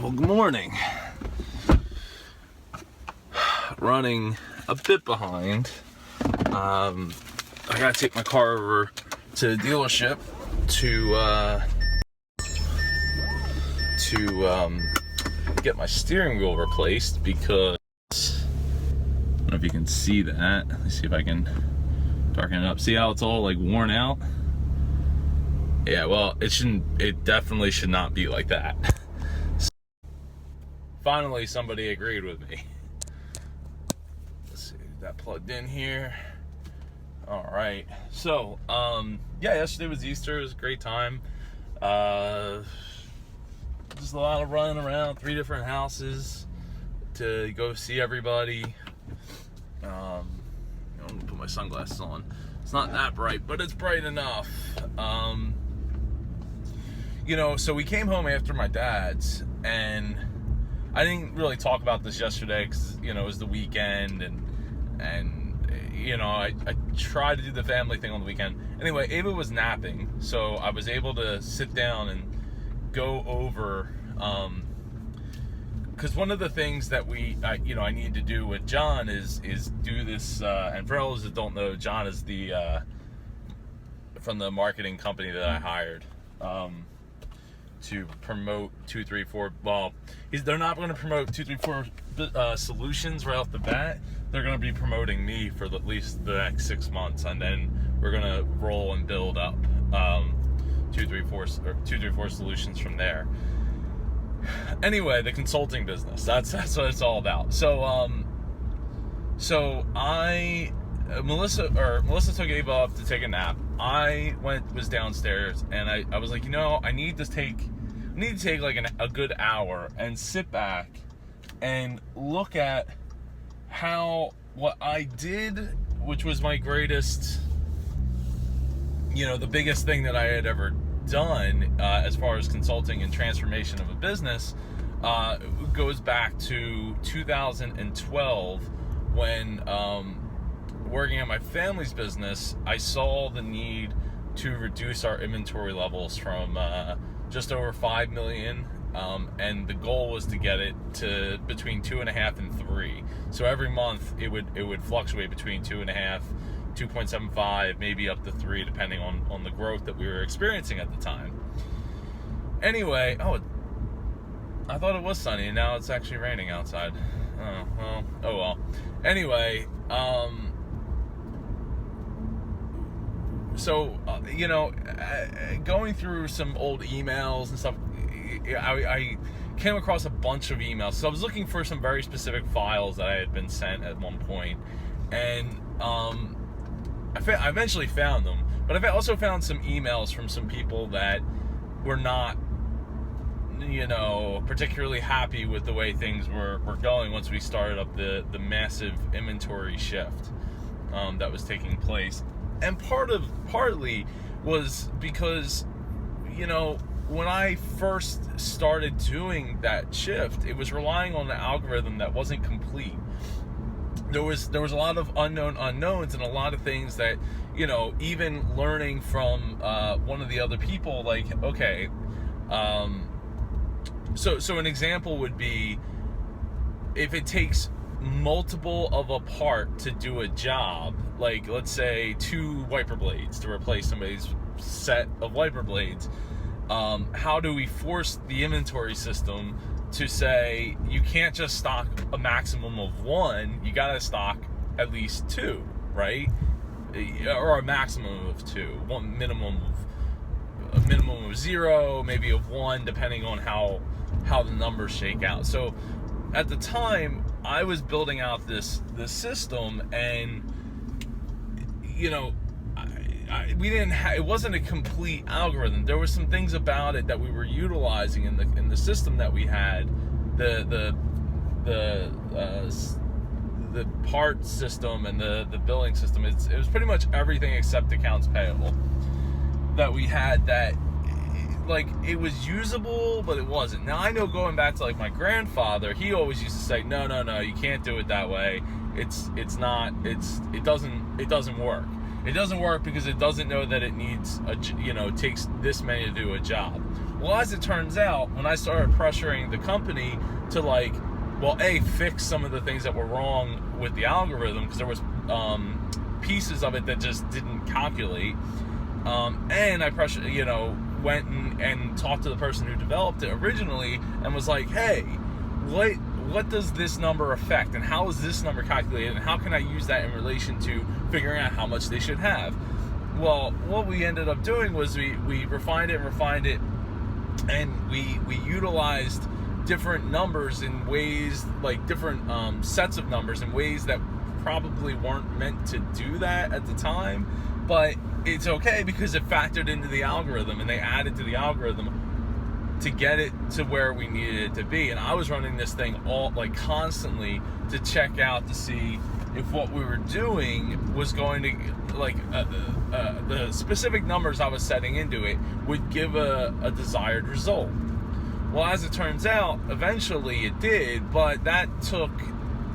Well, good morning. Running a bit behind. I gotta take my car over to the dealership to get my steering wheel replaced because I don't know if you can see that. Let me see if I can darken it up. See how it's all like worn out? Yeah, well, it definitely should not be like that. Finally, somebody agreed with me. Let's see, that plugged in here. All right. So, yeah, yesterday was Easter. It was a great time. Just a lot of running around, 3 different houses to go see everybody. I'm gonna put my sunglasses on. It's not that bright, but it's bright enough. So we came home after my dad's, and I didn't really talk about this yesterday because, it was the weekend, and I tried to do the family thing on the weekend. Anyway, Ava was napping, so I was able to sit down and go over, because one of the things that I need to do with John is do this, and for those that don't know, John is the, from the marketing company that I hired, to promote 234. Well, they're not going to promote 234 solutions right off the bat. They're going to be promoting me for at least the next 6 months, and then we're going to roll and build up 234 solutions from there. Anyway, the consulting business. That's what it's all about. So Melissa took Ava up to take a nap. I was downstairs, and I was like, I need to take like a good hour and sit back and look at what I did, which was my greatest, the biggest thing that I had ever done as far as consulting and transformation of a business, goes back to 2012 when working at my family's business. I saw the need to reduce our inventory levels from just over 5 million, and the goal was to get it to between 2.5 and 3. So every month it would fluctuate between 2.5, 2.75, maybe up to 3, depending on the growth that we were experiencing at the time. Anyway, I thought it was sunny, and now it's actually raining outside. Oh well. Anyway, so going through some old emails and stuff, I came across a bunch of emails. So I was looking for some very specific files that I had been sent at one point, and I eventually found them. But I also found some emails from some people that were not, particularly happy with the way things were going once we started up the massive inventory shift that was taking place. And partly was because, when I first started doing that shift, it was relying on an algorithm that wasn't complete. There was a lot of unknowns and a lot of things that, even learning from one of the other people, like, okay, so an example would be, if it takes multiple of a part to do a job, like let's say 2 wiper blades to replace somebody's set of wiper blades, how do we force the inventory system to say you can't just stock a maximum of 1, you gotta stock at least 2, right? Or a maximum of 2, a minimum of 0, maybe of 1, depending on how the numbers shake out. So at the time, I was building out this system, and we didn't it wasn't a complete algorithm. There were some things about it that we were utilizing in the system that we had, the part system and the billing system. It was pretty much everything except accounts payable that we had, that like it was usable, but it wasn't. Now I know, going back to like my grandfather, he always used to say, no, you can't do it that way. It doesn't work. It doesn't work because it doesn't know that it needs takes this many to do a job. Well, as it turns out, when I started pressuring the company to like, well, fix some of the things that were wrong with the algorithm, because there was pieces of it that just didn't calculate, and I went and talked to the person who developed it originally and was like, hey, what does this number affect, and how is this number calculated, and how can I use that in relation to figuring out how much they should have? Well, what we ended up doing was we refined it, and we utilized different numbers in ways, like different sets of numbers in ways that probably weren't meant to do that at the time, but it's okay because it factored into the algorithm, and they added to the algorithm to get it to where we needed it to be. And I was running this thing all like constantly to check out to see if what we were doing was going to like the specific numbers I was setting into it would give a desired result. Well, as it turns out, eventually it did, but that took,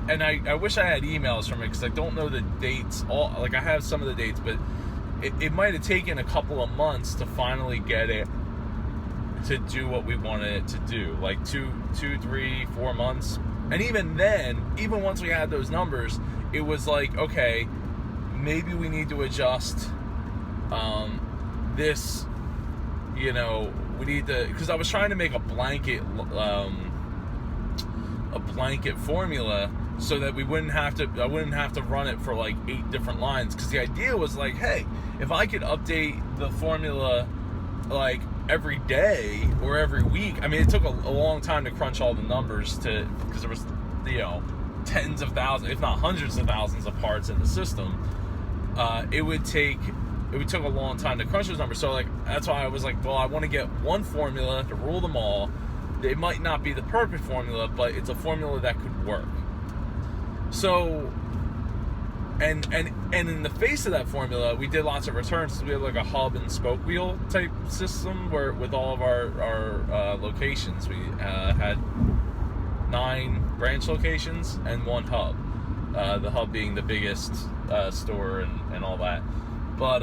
and I wish I had emails from it because I don't know the dates. I have some of the dates, but it might have taken a couple of months to finally get it to do what we wanted it to do, like 2, 3, 4 months. And even then, even once we had those numbers, it was like, okay, maybe we need to adjust this, we need to, because I was trying to make a blanket formula so that I wouldn't have to run it for like 8 different lines, because the idea was like, hey, if I could update the formula like every day or every week. I mean, it took a long time to crunch all the numbers because there was, tens of thousands, if not hundreds of thousands of parts in the system. It would take a long time to crunch those numbers. So like, that's why I was like, well, I want to get one formula to rule them all. It might not be the perfect formula, but it's a formula that could work. So, and in the face of that formula, we did lots of returns. We had like a hub and spoke wheel type system where with all of our locations, we had 9 branch locations and 1 hub. The hub being the biggest store and all that. But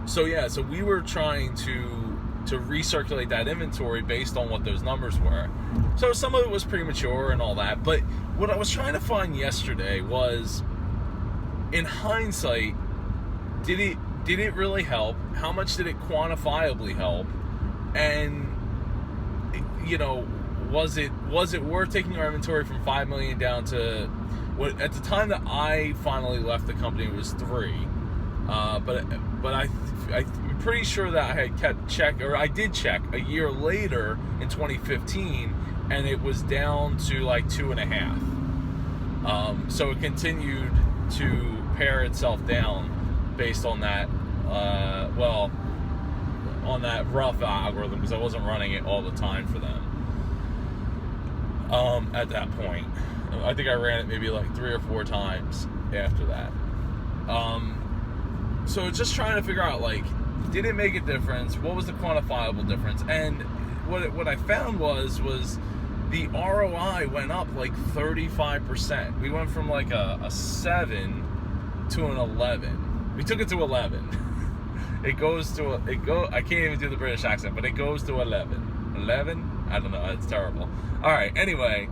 so we were trying to recirculate that inventory based on what those numbers were. So some of it was premature and all that, but what I was trying to find yesterday was, in hindsight, did it really help? How much did it quantifiably help? And was it worth taking our inventory from 5 million down to what at the time that I finally left the company it was 3, but I'm pretty sure that I had I did check a year later in 2015, and it was down to like 2.5. So it continued to pare itself down based on that, on that rough algorithm, because I wasn't running it all the time for them. At that point, I think I ran it maybe like 3 or 4 times after that. So just trying to figure out, like, did it make a difference? What was the quantifiable difference? And what I found was the ROI went up like 35%. We went from like a 7 to an 11. We took it to 11. I can't even do the British accent, but it goes to 11. 11? I don't know. It's terrible. All right. Anyway,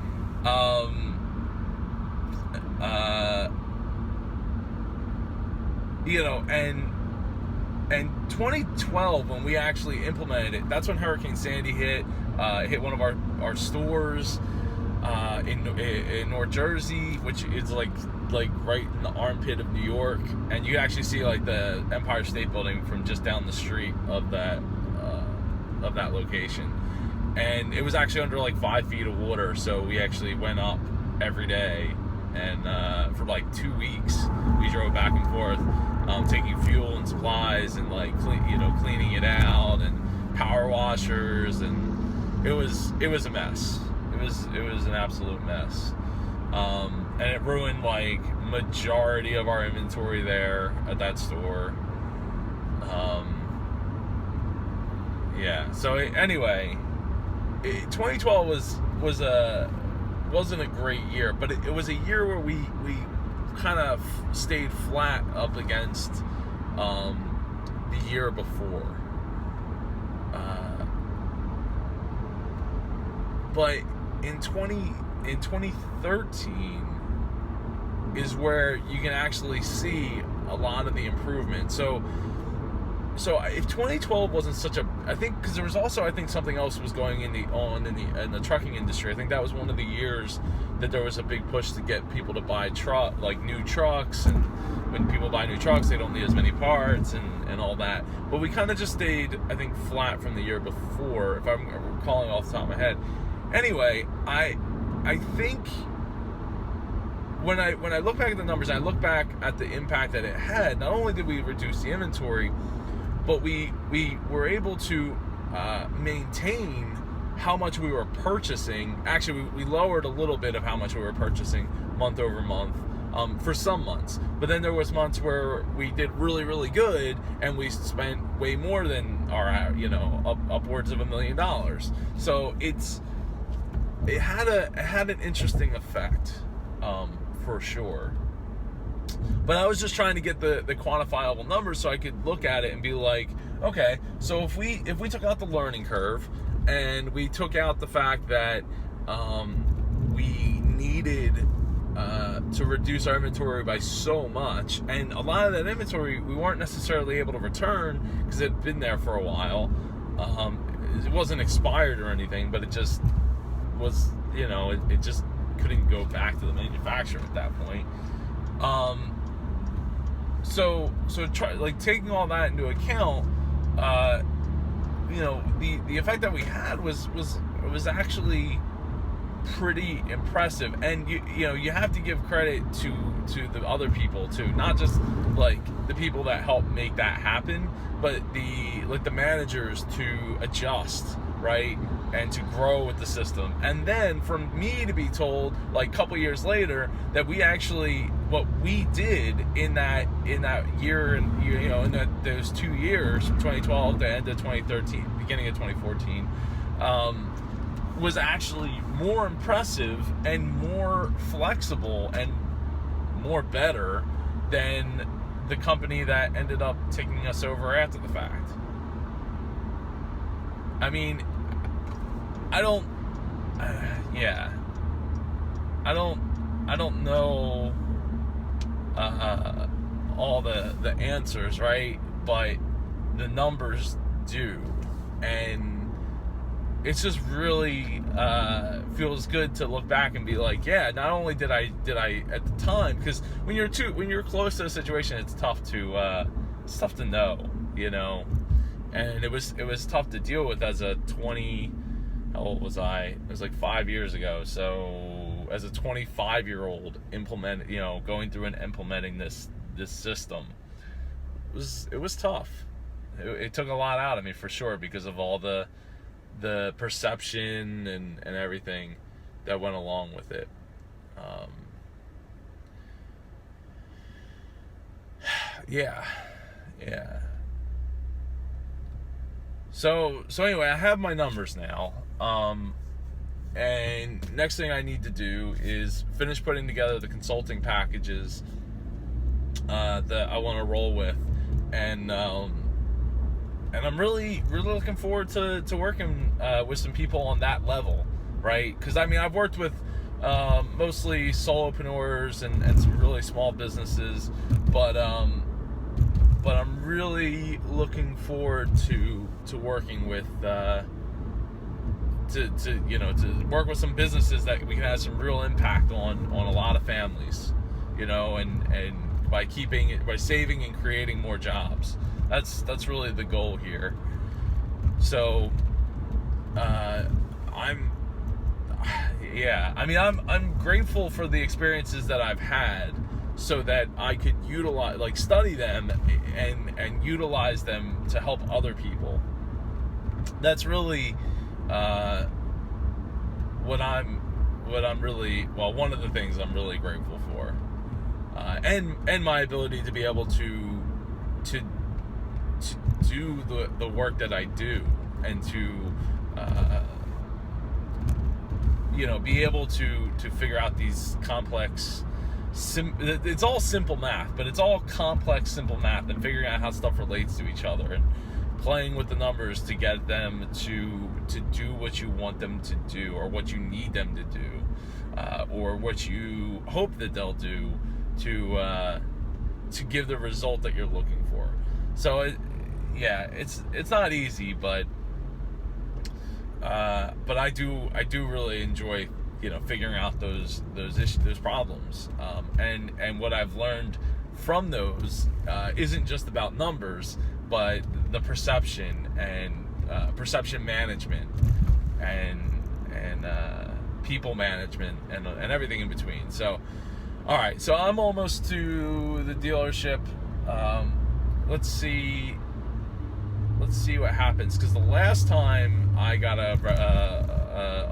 and 2012, when we actually implemented it, that's when Hurricane Sandy hit one of our stores in North Jersey, which is like right in the armpit of New York, and you actually see like the Empire State Building from just down the street of that location. And it was actually under like 5 feet of water, so we actually went up every day, and for like 2 weeks we drove back and forth, taking fuel and supplies and like cleaning it out and power washers, and it was a mess. It was an absolute mess, and it ruined like majority of our inventory there at that store. So anyway, 2012 wasn't a great year, but it was a year where we kind of stayed flat up against the year before. But in 2013 is where you can actually see a lot of the improvement. So if 2012 wasn't such a, I think, because there was also, I think, something else was going in the trucking industry. I think that was one of the years that there was a big push to get people to buy new trucks, and when people buy new trucks, they don't need as many parts and all that. But we kind of just stayed, I think, flat from the year before, if I'm recalling off the top of my head. Anyway, I think when I look back at the numbers, I look back at the impact that it had. Not only did we reduce the inventory, but we were able to maintain how much we were purchasing. Actually, we lowered a little bit of how much we were purchasing month over month for some months. But then there was months where we did really, really good, and we spent way more than our, upwards of $1 million. So it had an interesting effect, for sure. But I was just trying to get the quantifiable numbers so I could look at it and be like, okay, so if we took out the learning curve, and we took out the fact that we needed to reduce our inventory by so much, and a lot of that inventory we weren't necessarily able to return because it had been there for a while. It wasn't expired or anything, but it just was, it just couldn't go back to the manufacturer at that point. So taking all that into account, the effect that we had was actually pretty impressive. And you have to give credit to the other people too, not just like the people that help make that happen, but the managers to adjust, right, and to grow with the system. And then for me to be told, like, a couple years later, that we actually, what we did in that year, and in those 2 years from 2012 to end of 2013, beginning of 2014, was actually more impressive and more flexible and more better than the company that ended up taking us over after the fact. I mean, I don't know all the answers, right? But the numbers do, and it's just really feels good to look back and be like, yeah, not only did I at the time, because when you're close to a situation, it's tough to know, and it was tough to deal with as a 20. How old was I? It was like 5 years ago. So as a 25-year-old going through and implementing this system, it was tough. It took a lot out of me, for sure, because of all the perception and everything that went along with it. Yeah. So anyway, I have my numbers now. And next thing I need to do is finish putting together the consulting packages that I want to roll with, and I'm really, really looking forward to working with some people on that level, right? Because I mean, I've worked with mostly solopreneurs and some really small businesses, but I'm really looking forward to working with to work with some businesses that we can have some real impact on a lot of families, and by saving and creating more jobs. That's really the goal here. So I'm grateful for the experiences that I've had, so that I could study them and utilize them to help other people. That's really one of the things I'm really grateful for, and my ability to be able to do the work that I do, and to be able to figure out these complex it's all simple math, but it's all complex simple math, and figuring out how stuff relates to each other, and playing with the numbers to get them to do what you want them to do, or what you need them to do, or what you hope that they'll do to give the result that you're looking for. So it's not easy, but I do really enjoy, figuring out those issues, those problems, and what I've learned from those isn't just about numbers, but the perception and perception management and people management and everything in between. So, all right, so I'm almost to the dealership. Let's see what happens, because the last time I got a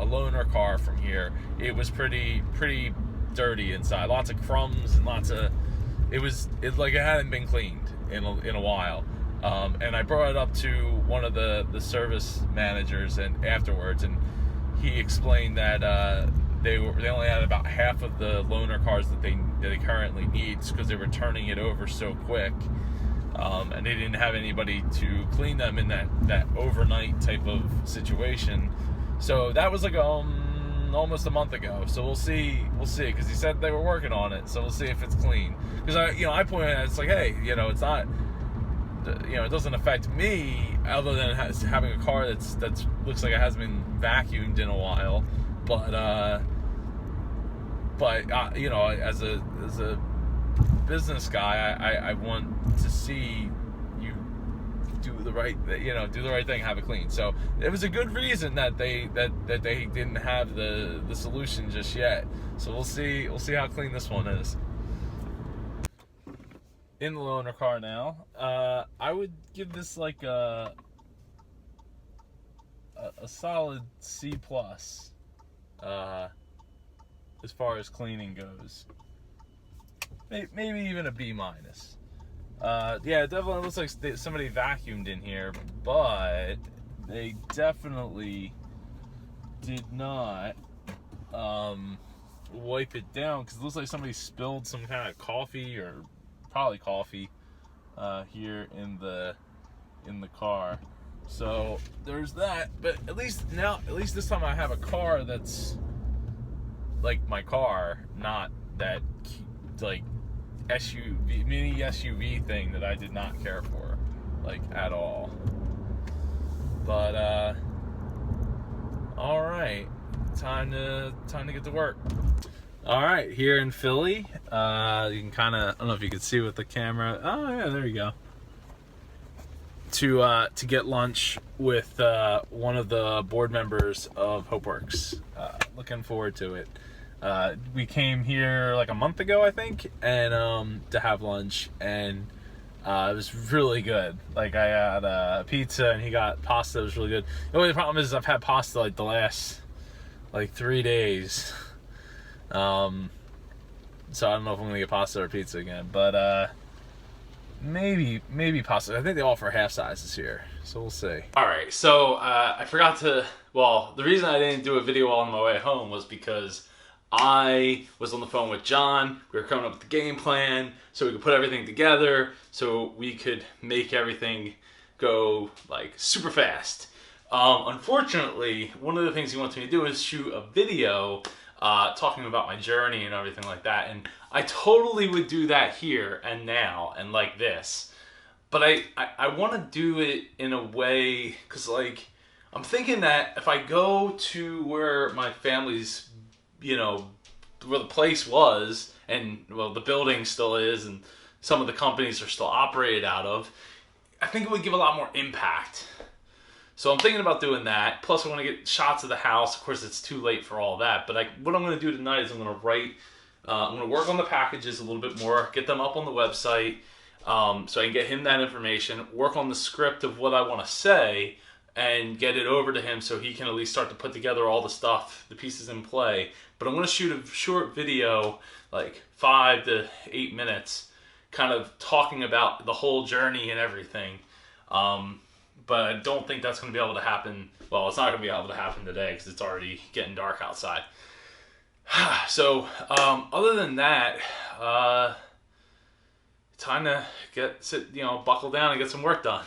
loaner car from here, it was pretty dirty inside, lots of crumbs and it's like it hadn't been cleaned in a while. And I brought it up to one of the service managers and afterwards, and he explained that they only had about half of the loaner cars that they currently need, because they were turning it over so quick. And they didn't have anybody to clean them in that overnight type of situation. So that was like almost a month ago. So we'll see, because he said they were working on it. So we'll see if it's clean. Because I pointed out, it's like, hey, it's not, it doesn't affect me, other than having a car that's looks like it hasn't been vacuumed in a while. But as a business guy, I want to see you do the right thing, have it clean. So it was a good reason that they didn't have the solution just yet. So we'll see how clean this one is. In the loaner car now, I would give this like a solid C+, as far as cleaning goes. Maybe even a B-. Yeah, it definitely looks like somebody vacuumed in here, but they definitely did not wipe it down, because it looks like somebody spilled some kind of coffee, or probably coffee, here in the car. So there's that. But at least this time I have a car that's like my car, not that like mini SUV thing that I did not care for, like, at all. But all right, time to get to work. All right, here in Philly, you can kind of, I don't know if you can see with the camera. Oh yeah, there you go. To get lunch with one of the board members of HopeWorks. Looking forward to it. We came here like a month ago, I think, and to have lunch, and it was really good. Like, I had pizza, and he got pasta. It was really good. The only problem is I've had pasta like the last 3 days. So I don't know if I'm gonna get pasta or pizza again, but maybe pasta. I think they offer half sizes here, so we'll see. All right, so I forgot to. Well, the reason I didn't do a video on my way home was because I was on the phone with John. We were coming up with the game plan so we could put everything together, so we could make everything go like super fast. Unfortunately, one of the things he wants me to do is shoot a video talking about my journey and everything like that, and I totally would do that here and now and like this, but I want to do it in a way, because like I'm thinking that if I go to where my family's, where the place was, and well, the building still is, and some of the companies are still operated out of, I think it would give a lot more impact. So I'm thinking about doing that. Plus, I want to get shots of the house. Of course, it's too late for all that. But what I'm going to do tonight is I'm going to work on the packages a little bit more, get them up on the website, so I can get him that information, work on the script of what I want to say, and get it over to him so he can at least start to put together all the stuff, the pieces in play. But I'm going to shoot a short video, like 5 to 8 minutes, kind of talking about the whole journey and everything. But I don't think that's going to be able to happen. Well, it's not going to be able to happen today because it's already getting dark outside. So, other than that, time to buckle down and get some work done.